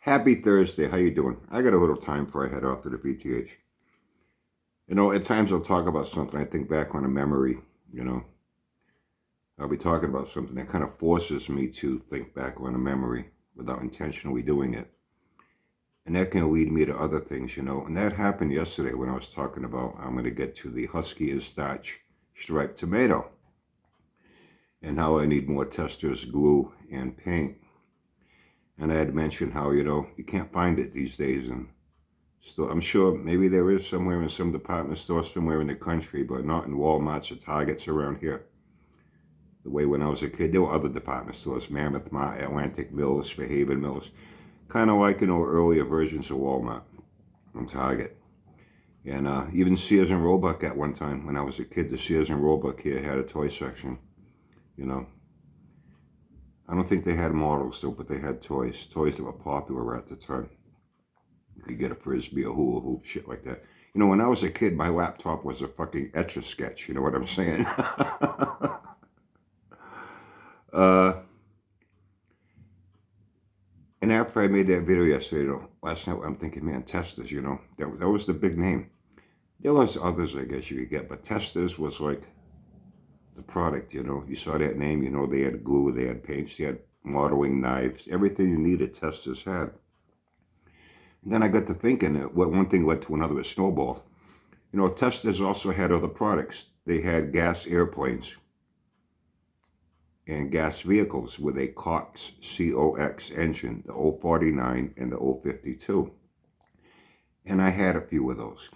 Happy Thursday. How you doing? I got a little time before I head off to the VTH. At times I'll talk about something. I think back on a memory. You know, I'll be talking about something that kind of forces me to think back on a memory without intentionally doing it. And that can lead me to other things. And that happened yesterday when I was talking about I'm going to get to the Husky and Starch striped tomato and how I need more testers, glue, and paint. And I had mentioned how, you can't find it these days. And so I'm sure maybe there is somewhere in some department store somewhere in the country, but not in Walmarts or Targets around here. The way when I was a kid, there were other department stores, Mammoth Mart, Atlantic Mills, Fairhaven Mills, kind of like, earlier versions of Walmart and Target. And even Sears and Roebuck at one time when I was a kid, the Sears and Roebuck here had a toy section, you know. I don't think they had models though, but they had toys that were popular at the time. You could get a Frisbee, a hula hoop, shit like that. When I was a kid, my laptop was a fucking Etch-a-Sketch. You know what I'm saying? uh, and after I made that video yesterday, last night, I'm thinking, man, Testors, that was the big name. There was others, I guess you could get, but Testors was like the product, You saw that name, they had glue, they had paints, they had modeling knives, everything you needed, Testors had. And then I got to thinking that one thing led to another, it snowballed. Testors also had other products. They had gas airplanes and gas vehicles with a Cox, C-O-X engine, the 049 and the 052. And I had a few of those.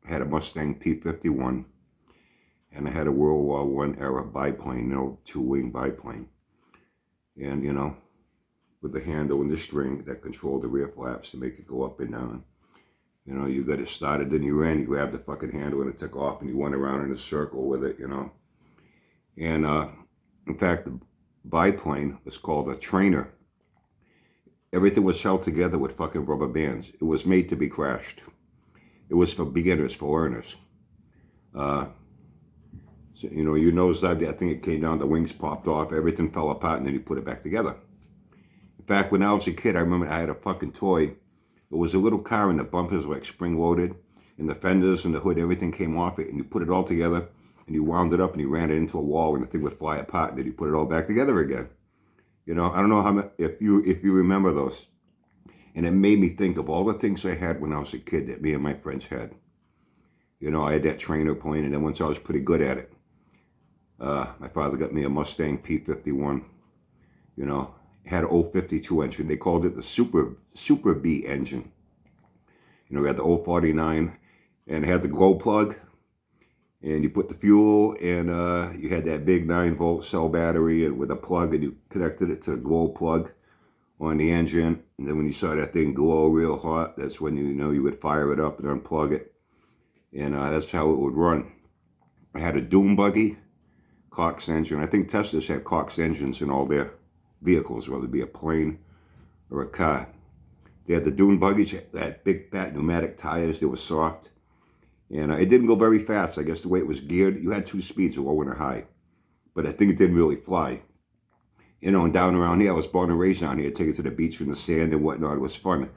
I had a Mustang P-51, and I had a World War I era biplane, two-wing biplane. And, with the handle and the string that controlled the rear flaps to make it go up and down. You got it started, then you ran, you grabbed the fucking handle and it took off and you went around in a circle with it, And in fact, the biplane was called a trainer. Everything was held together with fucking rubber bands. It was made to be crashed. It was for beginners, for learners. So, you nosedived, I think it came down, the wings popped off, everything fell apart, and then you put it back together. In fact, when I was a kid, I remember I had a fucking toy. It was a little car and the bumpers were like spring-loaded, and the fenders and the hood, everything came off it, and you put it all together, and you wound it up, and you ran it into a wall, and the thing would fly apart, and then you put it all back together again. I don't know if you remember those. And it made me think of all the things I had when I was a kid that me and my friends had. I had that trainer plane, and then once I was pretty good at it, my father got me a Mustang P-51, had an 052 engine. They called it the Super B engine. We had the 049 and it had the glow plug. And you put the fuel and you had that big 9-volt cell battery and with a plug, and you connected it to the glow plug on the engine. And then when you saw that thing glow real hot, that's when you would fire it up and unplug it. And that's how it would run. I had a Doom buggy, Cox engine. I think Tesla's had Cox engines in all their vehicles, whether it be a plane or a car. They had the dune buggies, that big fat pneumatic tires. They were soft. And it didn't go very fast. I guess the way it was geared, you had two speeds, a low and a high. But I think it didn't really fly. And down around here, I was born and raised down here, take it to the beach in the sand and whatnot. It was fun.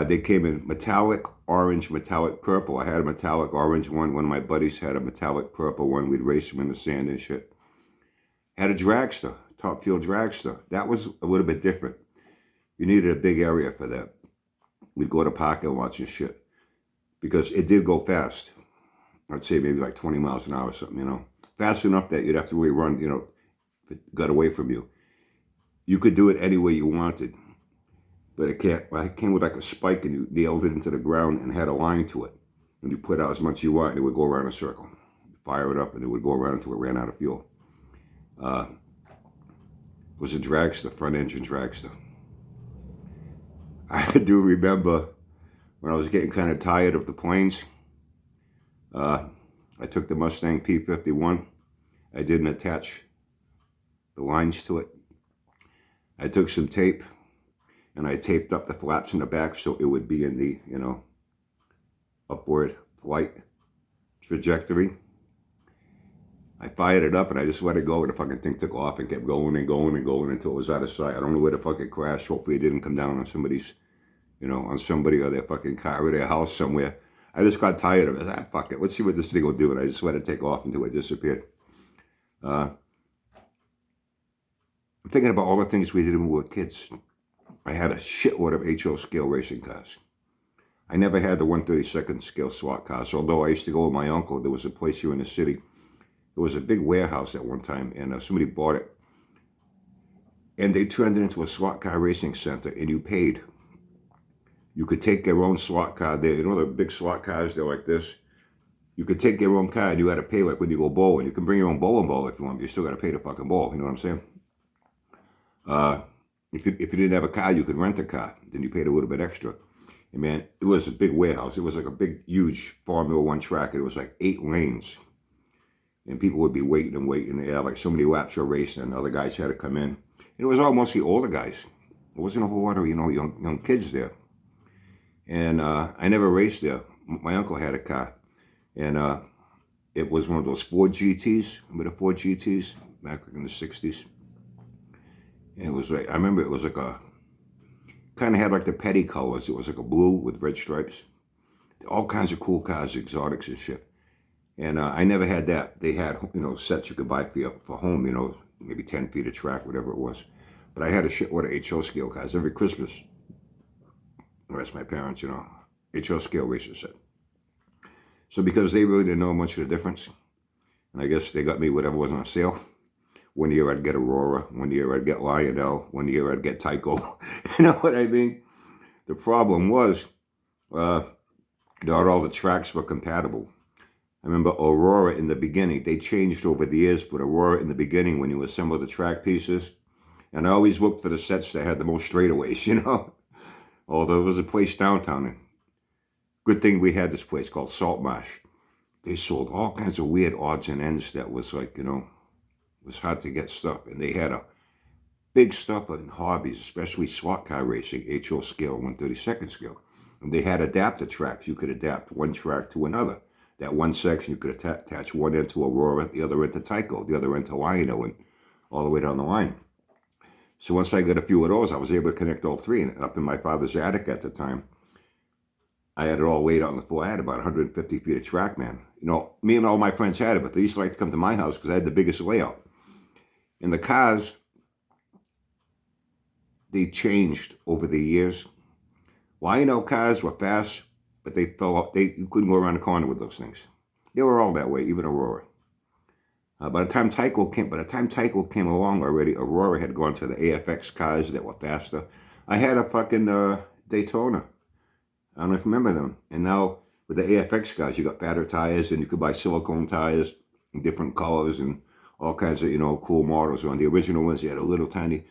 They came in metallic orange, metallic purple. I had a metallic orange one. One of my buddies had a metallic purple one. We'd race them in the sand and shit. Had a dragster, top fuel dragster. That was a little bit different. You needed a big area for that. We'd go to parking lots and shit. Because it did go fast. I'd say maybe like 20 miles an hour or something, Fast enough that you'd have to really run, if it got away from you. You could do it any way you wanted. But it came with like a spike, and you nailed it into the ground and had a line to it. And you put out as much as you want, and it would go around a circle. Fire it up, and it would go around until it ran out of fuel. It was a dragster, front engine dragster. I do remember when I was getting kind of tired of the planes, I took the Mustang P-51. I didn't attach the lines to it. I took some tape and I taped up the flaps in the back so it would be in the, upward flight trajectory. I fired it up and I just let it go, and the fucking thing took off and kept going and going and going until it was out of sight. I don't know where the fuck it crashed. Hopefully it didn't come down on somebody's, on somebody or their fucking car or their house somewhere. I just got tired of it. Fuck it. Let's see what this thing will do. And I just let it take off until it disappeared. I'm thinking about all the things we did when we were kids. I had a shitload of HO scale racing cars. I never had the 132nd scale SWAT cars, although I used to go with my uncle. There was a place here in the city. There was a big warehouse at one time, and somebody bought it. And they turned it into a SWAT car racing center, and you paid. You could take your own SWAT car there. You know the big SWAT cars, they're like this? You could take your own car, and you had to pay like when you go bowling. You can bring your own bowling ball if you want, but you still got to pay the fucking ball. You know what I'm saying? If you didn't have a car, you could rent a car. Then you paid a little bit extra. And man, it was a big warehouse. It was like a big, huge Formula One track. And it was like 8 lanes. And people would be waiting and waiting. They had like so many laps of racing, and other guys had to come in. And it was all mostly older guys. There wasn't a whole lot of, young kids there. And I never raced there. My uncle had a car. And it was one of those Ford GTs. Remember the Ford GTs back in the 60s? And it was like, I remember it was like kind of had like the petty colors. It was like a blue with red stripes. All kinds of cool cars, exotics and shit. And I never had that. They had, sets you could buy for home, maybe 10 feet of track, whatever it was. But I had a shitload of HO scale cars every Christmas. Well, that's my parents, HO scale racer set. So because they really didn't know much of the difference, and I guess they got me whatever was on sale. One year I'd get Aurora, one year I'd get Lionel, one year I'd get Tyco. You know what I mean? The problem was, not all the tracks were compatible. I remember Aurora in the beginning, they changed over the years, but Aurora in the beginning when you assemble the track pieces, and I always looked for the sets that had the most straightaways, Although there was a place downtown, and good thing we had this place called Salt Marsh. They sold all kinds of weird odds and ends that was like, it was hard to get stuff. And they had a big stuff in hobbies, especially SWAT car racing, HO scale, 132nd scale. And they had adapter tracks. You could adapt one track to another. That one section, you could attach one end to Aurora, the other end to Tyco, the other end to Lionel, and all the way down the line. So once I got a few of those, I was able to connect all three. And up in my father's attic at the time, I had it all laid out on the floor. I had about 150 feet of track, man. Me and all my friends had it, but they used to like to come to my house because I had the biggest layout. And the cars, they changed over the years. Lionel cars were fast, but they fell off. You couldn't go around the corner with those things. They were all that way, even Aurora. By the time Tyco came along already, Aurora had gone to the AFX cars that were faster. I had a fucking Daytona. I don't know if you remember them. And now with the AFX cars, you got fatter tires, and you could buy silicone tires in different colors and all kinds of, cool models. On the original ones, you had a little tiny,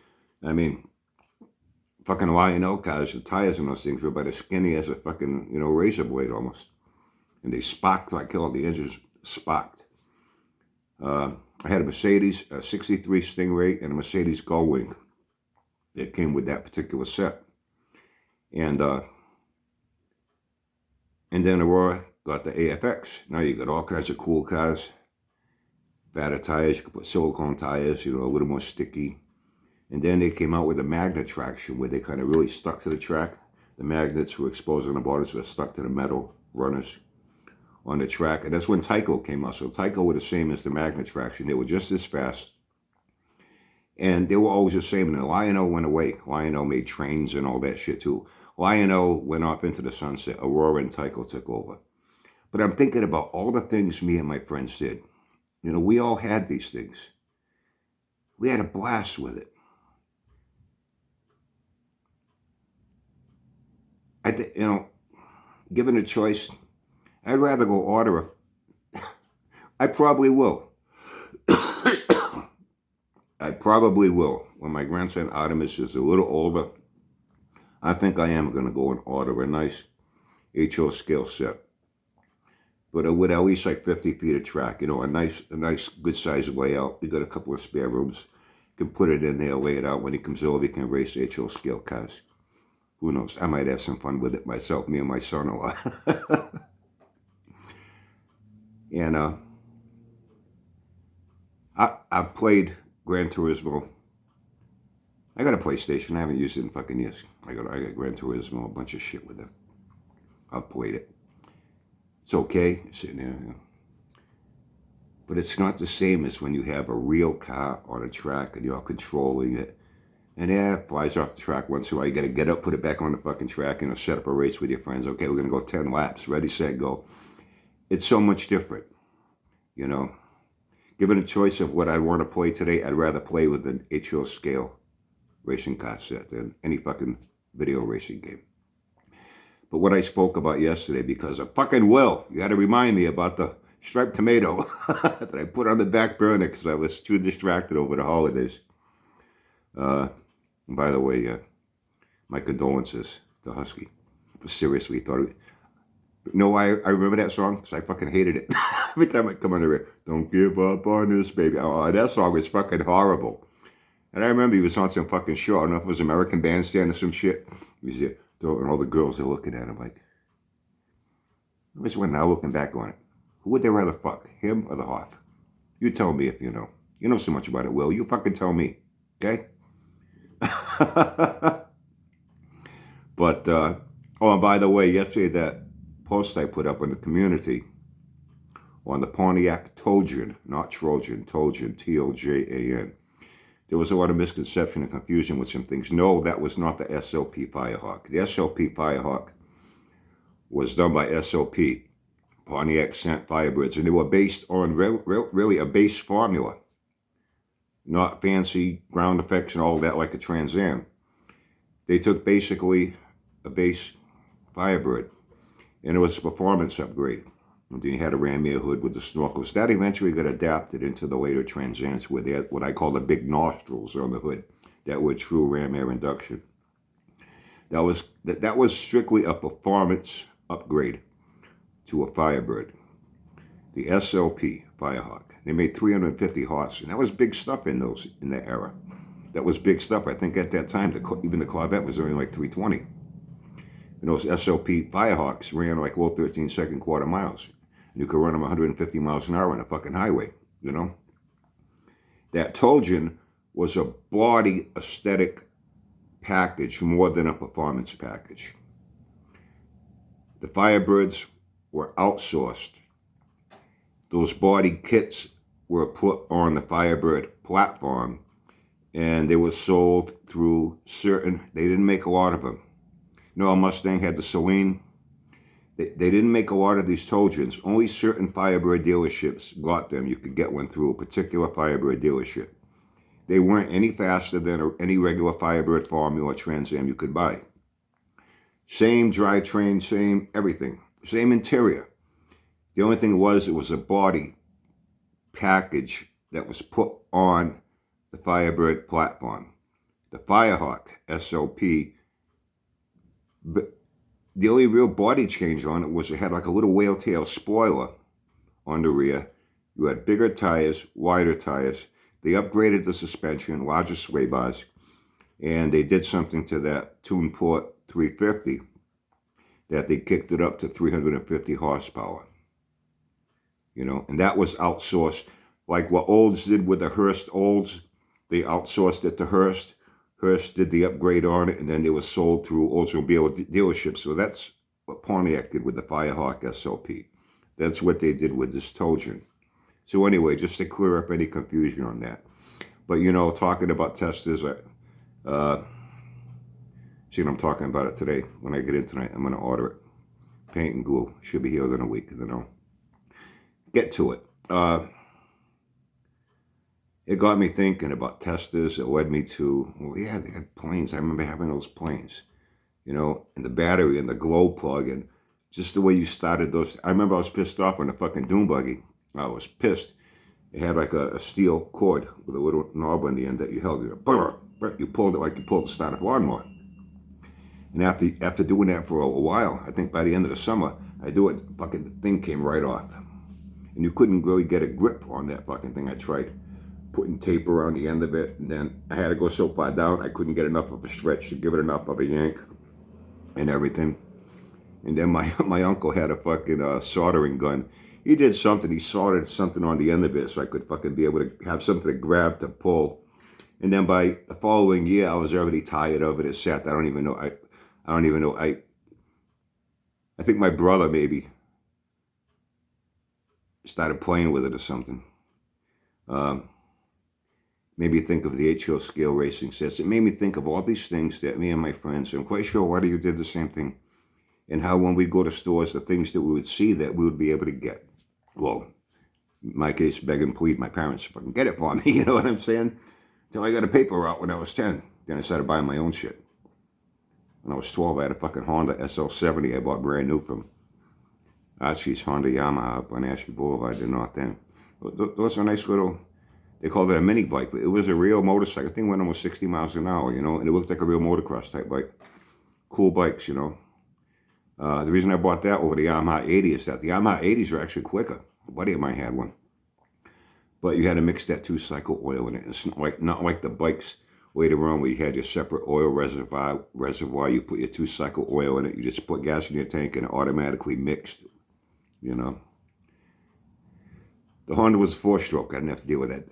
fucking Lionel cars, the tires on those things were about as skinny as a fucking, razor blade almost. And they sparked like hell. The engines sparked. I had a Mercedes, a 63 Stingray, and a Mercedes Gullwing that came with that particular set. And then Aurora got the AFX. Now you got all kinds of cool cars. Fatter tires, you could put silicone tires, a little more sticky. And then they came out with the magnet traction where they kind of really stuck to the track. The magnets were exposed on the bottom, so they stuck to the metal runners on the track. And that's when Tyco came out. So Tyco were the same as the magnet traction. They were just as fast. And they were always the same. And the Lionel went away. Lionel made trains and all that shit too. Lionel went off into the sunset. Aurora and Tyco took over. But I'm thinking about all the things me and my friends did. We all had these things. We had a blast with it. Given a choice, I'd rather go order I probably will. I probably will. When my grandson Artemis is a little older, I think I am going to go and order a nice HO scale set. But with at least like 50 feet of track, a nice good size layout. You got a couple of spare rooms. You can put it in there, lay it out. When he comes over, he can race HO scale cars. Who knows? I might have some fun with it myself, me and my son-in-law. And I've played Gran Turismo. I got a PlayStation. I haven't used it in fucking years. I got Gran Turismo, a bunch of shit with it. I've played it. It's okay, sitting there, you know. But it's not the same as when you have a real car on a track and you're controlling it. And yeah, it flies off the track once in a while. You got to get up, put it back on the fucking track, and set up a race with your friends. Okay, we're going to go 10 laps. Ready, set, go. It's so much different, you know. Given a choice of what I want to play today, I'd rather play with an HO scale racing car set than any fucking video racing game. But what I spoke about yesterday, because I fucking will, you had to remind me about the striped tomato that I put on the back burner because I was too distracted over the holidays. And by the way, my condolences to Husky. I seriously thought it. No, I remember that song because I fucking hated it. Every time I come under it, don't give up on this, baby. Oh, that song was fucking horrible. And I remember he was on some fucking show. I don't know if it was American Bandstand or some shit. He was there, and all the girls are looking at him like, which one now looking back on it? Who would they rather fuck, him or the Hoff? You tell me if you know. You know so much about it, Will. You fucking tell me, okay? But, oh, and by the way, yesterday that post I put up in the community on the Pontiac Trojan, not Trojan, Trojan, T-O-J-A-N. There was a lot of misconception and confusion with some things. No, that was not the SLP Firehawk. The SLP Firehawk was done by SLP, Pontiac Scent Firebirds, and they were based on really a base formula, not fancy ground effects and all that like a Trans Am. They took basically a base Firebird, and it was a performance upgrade. And then you had a ram air hood with the snorkels. That eventually got adapted into the later Trans Ams where they had what I call the big nostrils on the hood that were true ram air induction. That was strictly a performance upgrade to a Firebird. The SLP Firehawk. They made 350 horse, and that was big stuff in that era. That was big stuff. I think at that time, even the Corvette was only like 320. And those SLP Firehawks ran like low 13-second quarter miles. You could run them 150 miles an hour on a fucking highway, you know? That Trojan was a body aesthetic package more than a performance package. The Firebirds were outsourced. Those body kits were put on the Firebird platform, and they were sold through they didn't make a lot of them. You know, Mustang had the Celine. They didn't make a lot of these Trojans. Only certain Firebird dealerships got them. You could get one through a particular Firebird dealership. They weren't any faster than any regular Firebird Formula Trans Am you could buy. Same drivetrain, same everything. Same interior. The only thing was it was a body package that was put on the Firebird platform. The Firehawk SLP, the only real body change on it was it had like a little whale tail spoiler on the rear. You had bigger tires, wider tires. They upgraded the suspension, larger sway bars, and they did something to that Tuneport 350 that they kicked it up to 350 horsepower. You know, and that was outsourced. Like what Olds did with the Hurst Olds, they outsourced it to Hurst. Hurst did the upgrade on it, and then it was sold through Oldsmobile dealerships. So that's what Pontiac did with the Firehawk SLP. That's what they did with this Trojan. So anyway, just to clear up any confusion on that. But, you know, talking about testers, see what I'm talking about it today. When I get in tonight, I'm going to order it. Paint and glue. Should be here within a week, you know. Get to it. It got me thinking about testers. It led me to, well, yeah, they had planes. I remember having those planes, you know, and the battery and the glow plug and just the way you started those. I remember I was pissed off on the fucking dune buggy. I was pissed. It had like a steel cord with a little knob on the end that you held. You pulled it like you pulled the start of a lawnmower. And after doing that for a while, I think by the end of the summer, I do it, the fucking thing came right off. And you couldn't really get a grip on that fucking thing. I tried putting tape around the end of it, and then I had to go so far down, I couldn't get enough of a stretch to give it enough of a yank and everything. And then my uncle had a fucking soldering gun. He did something. He soldered something on the end of it so I could fucking be able to have something to grab to pull. And then by the following year, I was already tired of it. It sat. I don't even know. I don't even know. I think my brother maybe started playing with it or something. Made me think of the H-Hill scale racing sets. It made me think of all these things that me and my friends, and I'm quite sure a lot of you did the same thing, and how when we go to stores, the things that we would see that we would be able to get. Well, in my case, beg and plead my parents to fucking get it for me, you know what I'm saying? Until I got a paper route when I was 10. Then I started buying my own shit. When I was 12, I had a fucking Honda SL70 I bought brand new from Archie's Honda Yamaha up on Ashby Boulevard in North End. Those are nice little, they called it a mini bike, but it was a real motorcycle. I think it went almost 60 miles an hour, you know, and it looked like a real motocross type bike. Cool bikes, you know. The reason I bought that over the Yamaha 80 is that the Yamaha 80s are actually quicker. A buddy of mine had one. But you had to mix that 2-cycle oil in it. It's not like the bikes later on where you had your separate oil reservoir. You put your 2-cycle oil in it. You just put gas in your tank and it automatically mixed, you know. The Honda was a 4-stroke. I didn't have to deal with that.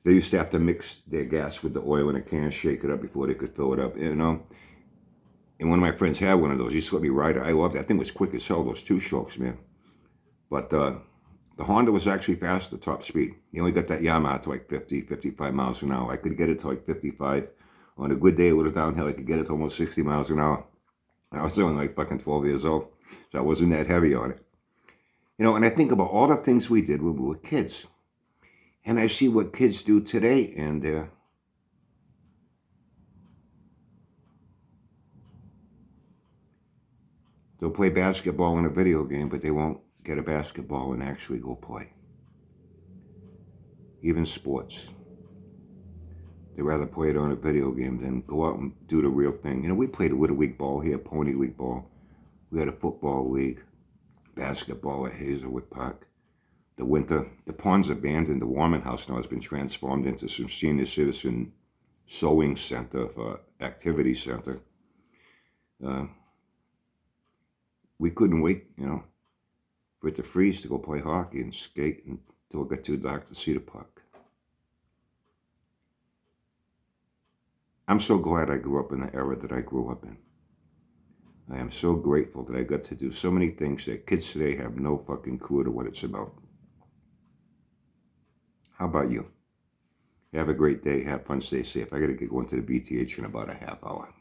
They used to have to mix their gas with the oil in a can, shake it up before they could fill it up, you know. And one of my friends had one of those. He used to let me ride it. I loved it. I think it was quick as hell, those 2-strokes, man. But the Honda was actually fast at top speed. You only got that Yamaha to like 50, 55 miles an hour. I could get it to like 55. On a good day, a little downhill, I could get it to almost 60 miles an hour. I was only like fucking 12 years old, so I wasn't that heavy on it. You know, and I think about all the things we did when we were kids. And I see what kids do today, and they'll play basketball in a video game, but they won't get a basketball and actually go play. Even sports. They'd rather play it on a video game than go out and do the real thing. You know, we played a Little League ball here, Pony League ball. We had a football league, basketball at Hazelwood Park. The winter, the pond's abandoned. The Warman House now has been transformed into some senior citizen sewing center for activity center. We couldn't wait, you know, for it to freeze to go play hockey and skate until it got too dark to see the puck. I'm so glad I grew up in the era that I grew up in. I am so grateful that I got to do so many things that kids today have no fucking clue to what it's about. How about you? Have a great day. Have fun. Stay safe. I got to get going to the VTH in about a half hour.